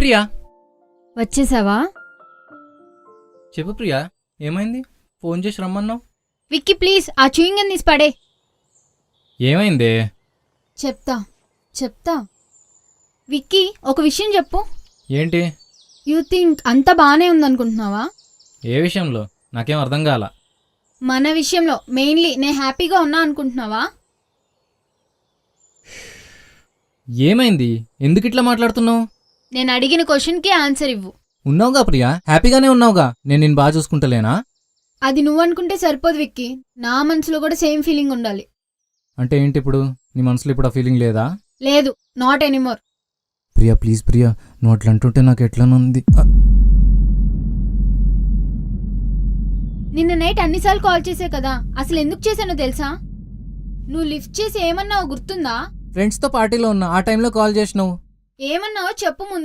ప్రియా. వచ్చేసావా? చెప్పు ప్రియా, ఏమైంది? ఫోన్ చేసి రమ్మన్నావు. విక్కీ ప్లీజ్ ఆ చూయింగ్ తీసి పడే. ఏమైంది? చెప్తా విక్కీ, ఒక విషయం చెప్పు. ఏంటి? యూ థింక్ అంతా బానే ఉందనుకుంటున్నావా? ఏ విషయంలో? నాకేం అర్థం కాల. మన విషయంలో మెయిన్లీ నేను హ్యాపీగా ఉన్నా అనుకుంటున్నావా? ఏమైంది? ఎందుకు ఇట్లా మాట్లాడుతున్నావు? నేను అడిగిన క్వశ్చన్కి ఆన్సర్ ఇవ్వు. ఉన్నావుగా ప్రియా, హ్యాపీగానే ఉన్నావుగా. నేను నిన్ను బాగా చూసుకుంటలేనా? అది నువ్వనుకుంటే సరిపోదు విక్కీ, నా మనసులో కూడా సేమ్ ఫీలింగ్ ఉండాలి. అంటే ఏంటి ఇప్పుడు? నీ మనసులో ఇప్పుడు ఆ ఫీలింగ్ లేదా? లేదు, not anymore. Priya please Priya, నువ్వు అట్లా అంటుంటే నాకు ఎట్లానుంది. నిన్న నైట్ అన్నిసార్లు కాల్ చేసే కదా, అసలు ఎందుకు చేశానో తెలుసా? నువ్వు లిఫ్ట్ చేసి ఏమన్నావో గుర్తుందా? ఫ్రెండ్స్తో పార్టీలో ఉన్నా, ఆ టైంలో కాల్ చేసినావు. ఏమన్నావో చెప్పు ముందు.